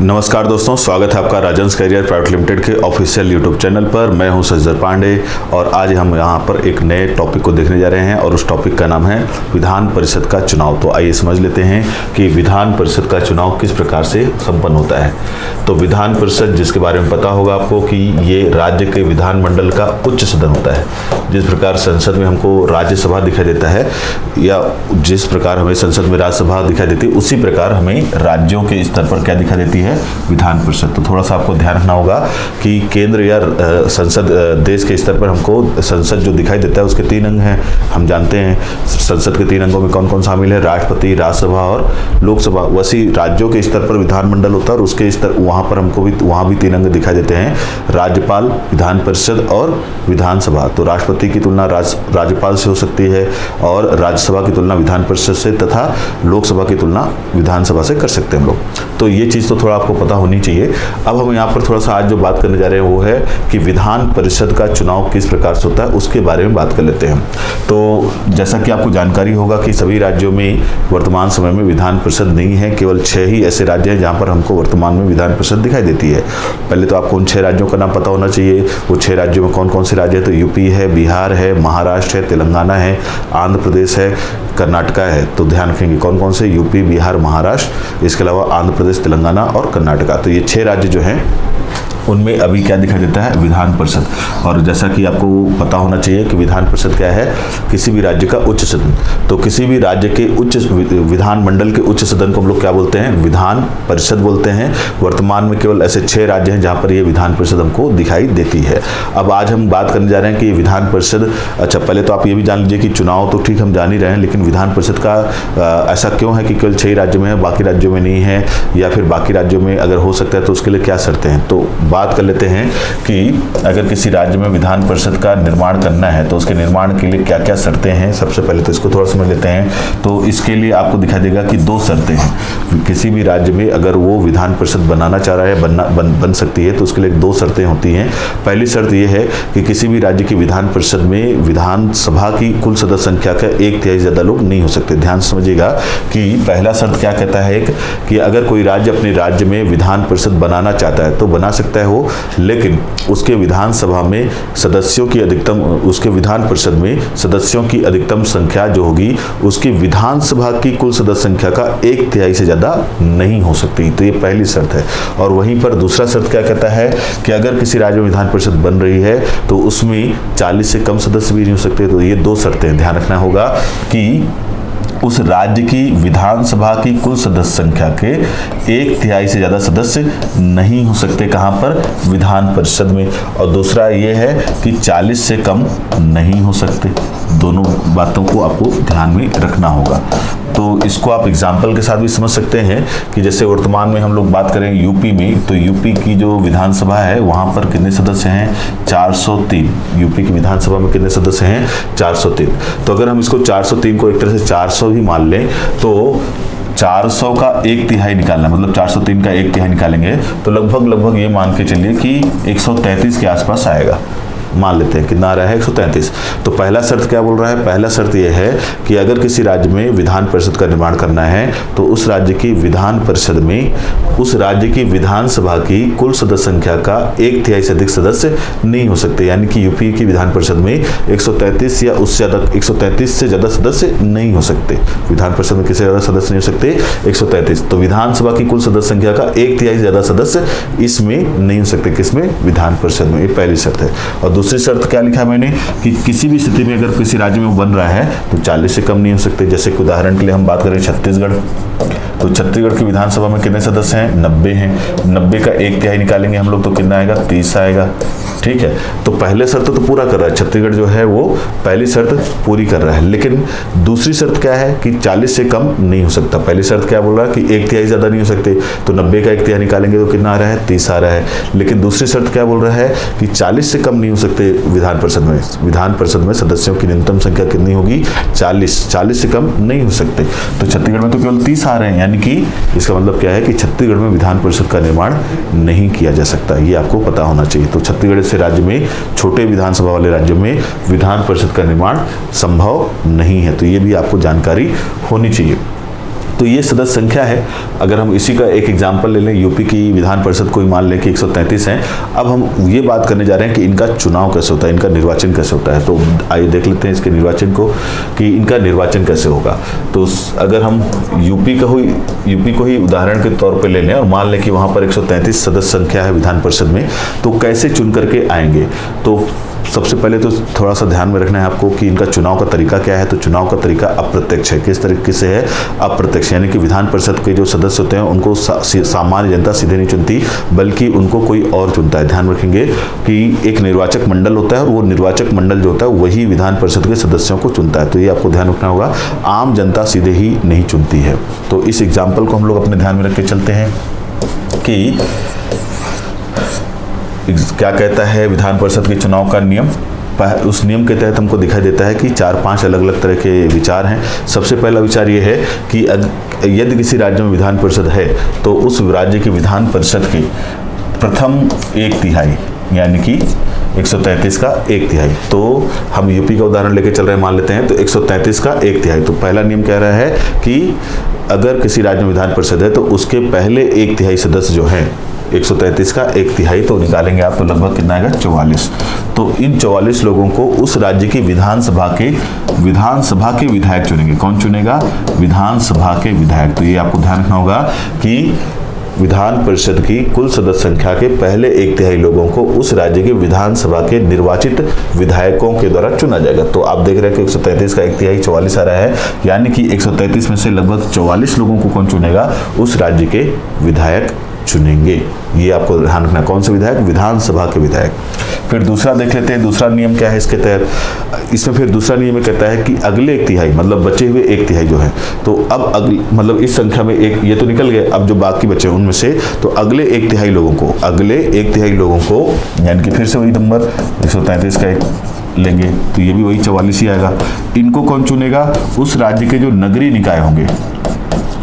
नमस्कार दोस्तों, स्वागत है आपका राजंस करियर प्राइवेट लिमिटेड के ऑफिशियल यूट्यूब चैनल पर। मैं हूं सज्जर पांडे और आज हम यहां पर एक नए टॉपिक को देखने जा रहे हैं और उस टॉपिक का नाम है विधान परिषद का चुनाव। तो आइए समझ लेते हैं कि विधान परिषद का चुनाव किस प्रकार से संपन्न होता है। तो विधान परिषद, जिसके बारे में पता होगा आपको कि ये राज्य के विधानमंडल का उच्च सदन होता है। जिस प्रकार संसद में हमको राज्यसभा दिखाई देता है या जिस प्रकार हमें संसद में राज्यसभा दिखाई देती है, उसी प्रकार हमें राज्यों के स्तर पर क्या दिखाई देती है, विधान परिषद। तो थोड़ा सा आपको ध्यान रखना होगा कि केंद्र या संसद देश के स्तर पर हमको संसद जो दिखाई देता है उसके 3 अंग हैं। हम जानते हैं संसद के 3 अंगों में कौन कौन शामिल है, राष्ट्रपति, राज्यसभा और लोकसभा। वैसे राज्यों के स्तर पर विधानमंडल होता है और उसके स्तर वहाँ पर हमको भी वहाँ भी 3 अंग दिखाई देते हैं, राज्यपाल, विधान परिषद और विधानसभा। तो राष्ट्रपति की तुलना राज्यपाल से हो सकती है और राज्यसभा की तुलना विधान परिषद से तथा लोकसभा की तुलना विधानसभा से कर सकते हैं हम लोग। तो ये चीज़ तो थोड़ा आपको पता होनी चाहिए। अब हम यहाँ पर थोड़ा सा आज जो बात करने जा रहे हैं वो है कि विधान परिषद का चुनाव किस प्रकार से होता है, उसके बारे में बात कर लेते हैं। तो जैसा कि आपको जानकारी होगा कि सभी राज्यों में वर्तमान समय में विधान परिषद नहीं है। केवल 6 ही ऐसे राज्य हैं जहाँ पर हमको वर्तमान में विधान परिषद दिखाई देती है। पहले तो आपको उन 6 राज्यों का नाम पता होना चाहिए। वो 6 राज्यों में कौन कौन से राज्य है, तो यूपी है, बिहार है, महाराष्ट्र है, तेलंगाना है, आंध्र प्रदेश है, कर्नाटका है। तो ध्यान रखेंगे कौन कौन से, यूपी, बिहार, महाराष्ट्र, इसके अलावा आंध्र प्रदेश, तेलंगाना और कर्नाटका। तो ये 6 राज्य जो हैं उनमें अभी क्या दिखाई देता है, विधान परिषद। और जैसा कि आपको पता होना चाहिए कि विधान परिषद क्या है, किसी भी राज्य का उच्च सदन। तो किसी भी राज्य के उच्च विधानमंडल के उच्च सदन को हम लोग क्या बोलते हैं, विधान परिषद बोलते हैं। वर्तमान में केवल ऐसे 6 राज्य हैं जहाँ पर ये विधान परिषद हमको दिखाई देती है। अब आज हम बात करने जा रहे हैं कि विधान परिषद, अच्छा पहले तो आप ये भी जान लीजिए कि चुनाव तो ठीक हम जान ही रहे हैं, लेकिन विधान परिषद का ऐसा क्यों है कि केवल 6 राज्यों में है, बाकी राज्यों में नहीं है, या फिर बाकी राज्यों में अगर हो सकता है तो उसके लिए क्या शर्तें हैं। तो बात कर लेते हैं कि अगर किसी राज्य में विधान परिषद का निर्माण करना है तो उसके निर्माण के लिए क्या क्या शर्तें हैं। सबसे पहले तो इसको थोड़ा समझ लेते हैं। तो इसके लिए आपको दिखाई देगा कि 2 शर्तें हैं। किसी भी राज्य में अगर वो विधान परिषद बनाना चाह रहा है, बन सकती है, तो उसके लिए 2 शर्तें होती हैं। पहली शर्त यह है कि किसी भी राज्य की विधान परिषद में विधानसभा की कुल सदस्य संख्या का 1/3 से ज्यादा लोग नहीं हो सकते। ध्यान समझिएगा कि पहला शर्त क्या कहता है कि अगर कोई राज्य अपने राज्य में विधान परिषद बनाना चाहता है तो बना सकता है वो, लेकिन उसके विधानसभा में सदस्यों की अधिकतम, उसके विधान परिषद में सदस्यों की अधिकतम संख्या जो होगी उसकी विधानसभा की कुल सदस्य संख्या का 1/3 से ज्यादा नहीं हो सकती। तो ये पहली शर्त है। और वहीं पर दूसरा शर्त क्या कहता है कि अगर किसी राज्य में विधान परिषद बन रही है तो उसमें 40 से कम सदस्य भी नहीं हो सकते। तो ये 2 शर्तें ध्यान रखना होगा कि उस राज्य की विधानसभा की कुल सदस्य संख्या के 1/3 से ज्यादा सदस्य नहीं हो सकते, कहां पर, विधान परिषद में। और दूसरा ये है कि 40 से कम नहीं हो सकते। दोनों बातों को आपको ध्यान में रखना होगा। तो इसको आप एग्जाम्पल के साथ भी समझ सकते हैं कि जैसे वर्तमान में हम लोग बात करें यूपी में, तो यूपी की जो विधानसभा है वहां पर कितने सदस्य हैं, 403। यूपी की विधानसभा में कितने सदस्य हैं, 403। तो अगर हम इसको 403 को एक तरह से 400 ही मान लें तो 400 का 1/3 निकालना, मतलब 403 का 1/3 निकालेंगे तो लगभग ये मान के चलिए कि 133 के आसपास आएगा। मान लेते हैं कितना आ रहा है, 133। तो पहला शर्त क्या बोल रहा है, पहला शर्त यह है कि अगर किसी राज्य में विधान परिषद का निर्माण करना है तो उस राज्य की विधान परिषद में उस राज्य की विधानसभा की कुल सदस्य संख्या का 1/3 से अधिक सदस्य नहीं हो सकते। यानी कि यूपी की विधान परिषद में 133 या उससे ज्यादा, 133 से ज्यादा सदस्य नहीं हो सकते। विधान परिषद में किसी ज्यादा सदस्य नहीं हो सकते, 133। तो विधानसभा की कुल सदस्य संख्या का 1/3 से ज्यादा सदस्य इसमें नहीं हो सकते, किसमें, विधान परिषद में। ये पहली शर्त है। और दूसरी शर्त क्या लिखा मैंने कि किसी भी स्थिति में अगर किसी राज्य में बन रहा है तो 40 से कम नहीं हो सकते। जैसे कि उदाहरण के लिए हम बात करें छत्तीसगढ़, तो छत्तीसगढ़ की विधानसभा में कितने सदस्य हैं, 90 हैं। 90 का 1/3 निकालेंगे हम लोग तो कितना आएगा, 30 आएगा। ठीक है, तो पहले शर्त तो पूरा कर रहा है छत्तीसगढ़ जो है, वो पहली शर्त पूरी कर रहा है। लेकिन दूसरी शर्त क्या है कि 40 से कम नहीं हो सकता। पहली शर्त क्या बोल रहा है कि 1/3 ज्यादा नहीं हो सकते, तो 90 का 1/3 निकालेंगे तो कितना आ रहा है, 30 आ रहा है। लेकिन दूसरी शर्त क्या बोल रहा है कि 40 से कम नहीं हो सकते विधान परिषद में। विधान परिषद में सदस्यों की न्यूनतम संख्या कितनी होगी, 40 से कम नहीं हो सकते। तो छत्तीसगढ़ में तो केवल 30 आ रहे हैं, यानी कि इसका मतलब क्या है कि छत्तीसगढ़ में विधान परिषद का निर्माण नहीं किया जा सकता। ये आपको पता होना चाहिए। तो छत्तीसगढ़ से राज्य में, छोटे विधानसभा वाले राज्यों में विधान परिषद का निर्माण संभव नहीं है। तो ये भी आपको जानकारी होनी चाहिए। तो ये सदस्य संख्या है। अगर हम इसी का एक एग्जाम्पल ले लें, यूपी की विधान परिषद कोई मान लें कि 133 हैं। अब हम ये बात करने जा रहे हैं कि इनका चुनाव कैसे होता है, इनका निर्वाचन कैसे होता है। तो आइए देख लेते हैं इसके निर्वाचन को कि इनका निर्वाचन कैसे होगा। तो अगर हम यूपी को ही उदाहरण के तौर पर ले लें और मान लें कि वहाँ पर 133 सदस्य संख्या है विधान परिषद में, तो कैसे चुन करके आएंगे। तो सबसे पहले तो थोड़ा सा ध्यान में रखना है आपको कि इनका चुनाव का तरीका क्या है। तो चुनाव का तरीका अप्रत्यक्ष है। किस तरीके से है? अप्रत्यक्ष, यानी कि विधान परिषद के जो सदस्य होते हैं उनको सामान्य जनता सीधे नहीं चुनती, बल्कि उनको कोई और चुनता है। ध्यान रखेंगे कि एक निर्वाचक मंडल होता है और वो निर्वाचक मंडल जो होता है वही विधान परिषद के सदस्यों को चुनता है। तो ये आपको ध्यान रखना होगा, आम जनता सीधे ही नहीं चुनती है। तो इस एग्जाम्पल को हम लोग अपने ध्यान में रख के चलते हैं कि क्या कहता है विधान परिषद के चुनाव का नियम। उस नियम के तहत हमको दिखाई देता है कि 4-5 अलग अलग तरह के विचार हैं। सबसे पहला विचार ये है कि यदि किसी राज्य में विधान परिषद है तो उस राज्य की विधान परिषद के प्रथम 1/3 यानी कि 133 का 1/3। तो हम यूपी का उदाहरण लेके चल रहे हैं, मान लेते हैं। तो 133 का 1/3। तो पहला नियम कह रहा है कि अगर किसी राज्य में विधान परिषद है तो उसके पहले 1/3 सदस्य जो हैं 133 का 1/3, तो निकालेंगे आप तो लगभग कितना आएगा? 44। तो इन 44 लोगों को उस राज्य की विधानसभा के विधायक चुनेंगे। कौन चुनेगा? विधानसभा के विधायक। तो ये आपको ध्यान रखना होगा कि विधान परिषद की कुल सदस्य संख्या के पहले 1/3 लोगों को उस राज्य के विधानसभा के निर्वाचित विधायकों के द्वारा चुना जाएगा। तो आप देख रहे हैं कि 133 का 1/3 44 आ रहा है, यानी कि 133 में से लगभग 44 लोगों को कौन चुनेगा? उस राज्य के विधायक चुनेंगे। ये आपको ध्यान रखना। कौन से विधायक? विधानसभा के विधायक। फिर दूसरा देख लेते हैं, दूसरा नियम क्या है इसके तहत। इसमें फिर दूसरा नियम ये कहता है कि अगले 1/3 मतलब बचे हुए 1/3 जो है, तो अब अगले मतलब इस संख्या में एक ये तो निकल गए, अब जो बाकी बचे उनमें से तो अगले 1/3 लोगों को यानी कि फिर से वही नंबर 133 का 1 लेंगे तो ये भी वही 44 ही आएगा। इनको कौन चुनेगा? उस राज्य के जो नगरीय निकाय होंगे,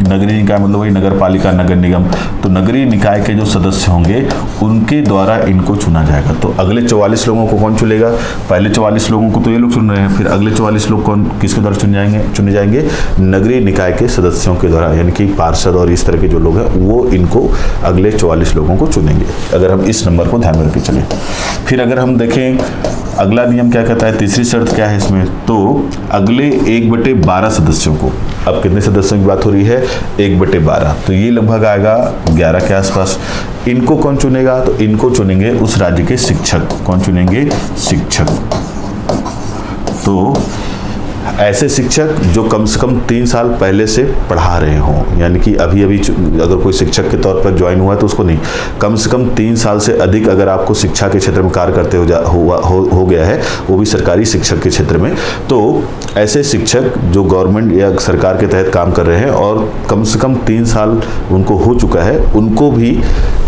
नगरीय निकाय मतलब वही नगर पालिका, नगर निगम, तो नगरीय निकाय के जो सदस्य होंगे उनके द्वारा इनको चुना जाएगा। तो अगले 44 लोगों को कौन चुनेगा? पहले 44 लोगों को तो ये लोग चुन रहे हैं, फिर अगले 44 लोग कौन किसके द्वारा चुने जाएंगे? नगरीय निकाय के सदस्यों के द्वारा, यानी कि पार्षद और इस तरह के जो लोग हैं वो इनको अगले 44 लोगों को चुनेंगे। अगर हम इस नंबर को ध्यान में रख के चलें। फिर अगर हम देखें अगला नियम क्या कहता है, तीसरी शर्त क्या है इसमें, तो अगले 1/12 सदस्यों को, अब कितने सदस्यों की बात हो रही है? 1/12, तो ये लगभग आएगा 11 के आसपास। इनको कौन चुनेगा? तो इनको चुनेंगे उस राज्य के शिक्षक। कौन चुनेंगे? शिक्षक। तो ऐसे शिक्षक जो कम से कम 3 साल पहले से पढ़ा रहे हों, यानी कि अभी अगर कोई शिक्षक के तौर पर ज्वाइन हुआ है तो उसको नहीं, कम से कम 3 साल से अधिक अगर आपको शिक्षा के क्षेत्र में कार्य करते हो गया है, वो भी सरकारी शिक्षक के क्षेत्र में, तो ऐसे शिक्षक जो गवर्नमेंट या सरकार के तहत काम कर रहे हैं और कम से कम 3 साल उनको हो चुका है, उनको भी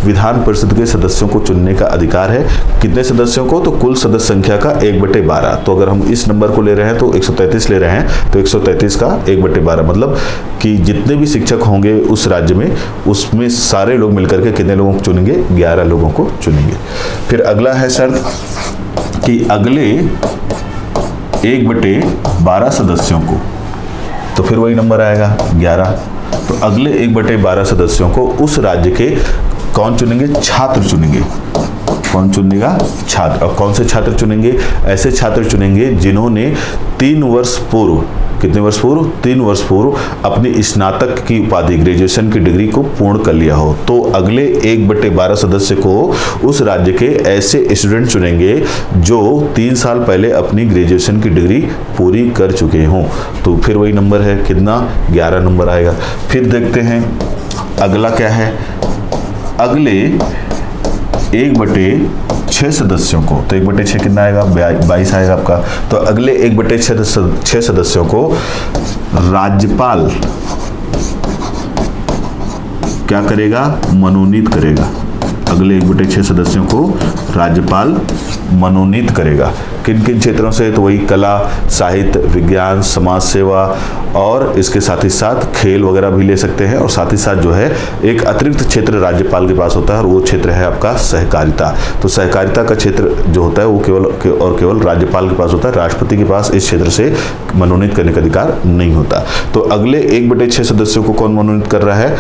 विधान परिषद के सदस्यों को चुनने का अधिकार है। कितने सदस्यों को? तो कुल सदस्य संख्या का 1/12। तो अगर हम इस नंबर को ले रहे हैं तो 133 ले रहे हैं, तो 133 का 1/12 मतलब कि जितने भी शिक्षक होंगे उस राज्य में, उसमें सारे लोग मिलकर के कितने लोगों को चुनेंगे? 11 लोगों को चुनेंगे। फिर अगला है शर्त कि अगले 1/12 सदस्यों को, तो फिर वही नंबर आएगा 11। तो अगले 1/12 सदस्यों को उस राज्य के कौन चुनेंगे? छात्र चुनेंगे। कौन चुनेगा? छात्र। और कौन से छात्र चुनेंगे? ऐसे छात्र चुनेंगे जिन्होंने 3 वर्ष पूर्व, कितने वर्ष पूर्व? 3 वर्ष पूर्व अपनी स्नातक की उपाधि, ग्रेजुएशन की डिग्री को पूर्ण कर लिया हो। तो अगले 1/12 सदस्य को उस राज्य के ऐसे स्टूडेंट चुनेंगे जो 3 साल पहले अपनी ग्रेजुएशन की डिग्री पूरी कर चुके हों। तो फिर वही नंबर है कितना? 11 नंबर आएगा। फिर देखते हैं अगला क्या है। अगले 1/6 सदस्यों को, तो 1/6 कितना आएगा? 22 आएगा आपका। तो अगले 1/6 सदस्यों को राज्यपाल क्या करेगा? मनोनीत करेगा। अगले 1/6 सदस्यों को राज्यपाल मनोनीत करेगा। किन किन क्षेत्रों से? तो वही कला, साहित्य, विज्ञान, समाज सेवा और इसके साथ ही साथ खेल वगैरह भी ले सकते हैं। और साथ ही साथ जो है एक अतिरिक्त क्षेत्र राज्यपाल के पास होता है और वो क्षेत्र है आपका सहकारिता। तो सहकारिता का क्षेत्र जो होता है वो केवल राज्यपाल के पास होता है, राष्ट्रपति के पास इस क्षेत्र से मनोनीत करने का अधिकार नहीं होता। तो अगले 1/6 सदस्यों को कौन मनोनीत कर रहा है?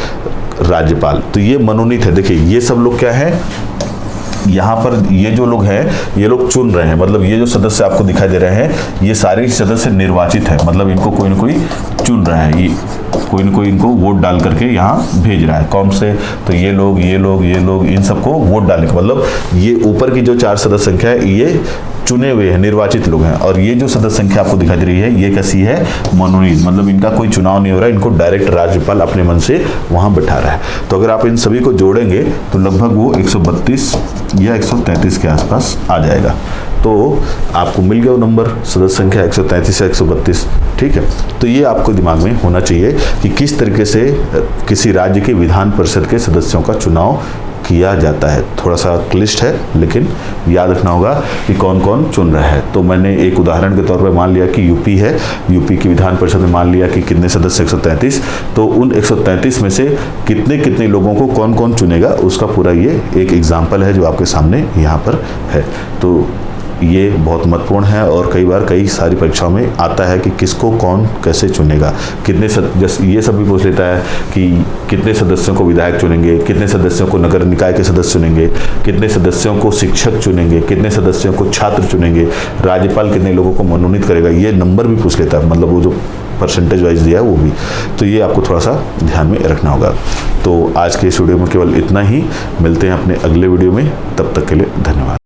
राज्यपाल। तो ये मनोनीत है। देखिए ये सब लोग क्या है, यहाँ पर ये जो लोग हैं ये लोग चुन रहे हैं, मतलब ये जो सदस्य आपको दिखाई दे रहे हैं ये सारे सदस्य निर्वाचित है, मतलब इनको कोई ना कोई चुन रहा है, ये कोई ना कोई इनको वोट डाल करके यहाँ भेज रहा है। कौन से? तो ये लोग इन सबको वोट डालने का मतलब ये ऊपर की जो 4 सदस्य संख्या है ये चुने हुए हैं, निर्वाचित लोग हैं। और ये जो सदस्य संख्या आपको दिखाई दे रही है ये कैसी है? मनोनीत, मतलब इनका कोई चुनाव नहीं हो रहा है, इनको डायरेक्ट राज्यपाल अपने मन से वहां बैठा रहा है। तो अगर आप इन सभी को जोड़ेंगे तो लगभग वो 132 या 133 के आसपास आ जाएगा। तो आपको मिल गया वो नंबर, सदस्य संख्या 133 या 132। ठीक है, तो ये आपको दिमाग में होना चाहिए कि किस तरीके से किसी राज्य के विधान परिषद के सदस्यों का चुनाव किया जाता है। थोड़ा सा क्लिष्ट है लेकिन याद रखना होगा कि कौन कौन चुन रहा है। तो मैंने एक उदाहरण के तौर पर मान लिया कि यूपी है, यूपी की विधान परिषद में मान लिया कि कितने सदस्य? 133। तो उन 133 में से कितने कितने लोगों को कौन कौन चुनेगा उसका पूरा ये एक एग्जाम्पल है जो आपके सामने यहाँ पर है। तो ये बहुत महत्वपूर्ण है और कई बार कई सारी परीक्षाओं में आता है कि किसको कौन कैसे चुनेगा। कितने ये सब भी पूछ लेता है कि कितने सदस्यों को विधायक चुनेंगे, कितने सदस्यों को नगर निकाय के सदस्य चुनेंगे, कितने सदस्यों को शिक्षक चुनेंगे, कितने सदस्यों को छात्र चुनेंगे, राज्यपाल कितने लोगों को मनोनीत करेगा, ये नंबर भी पूछ लेता है, मतलब वो जो परसेंटेज वाइज दिया है वो भी। तो ये आपको थोड़ा सा ध्यान में रखना होगा। तो आज के इस वीडियो में केवल इतना ही, मिलते हैं अपने अगले वीडियो में, तब तक के लिए धन्यवाद।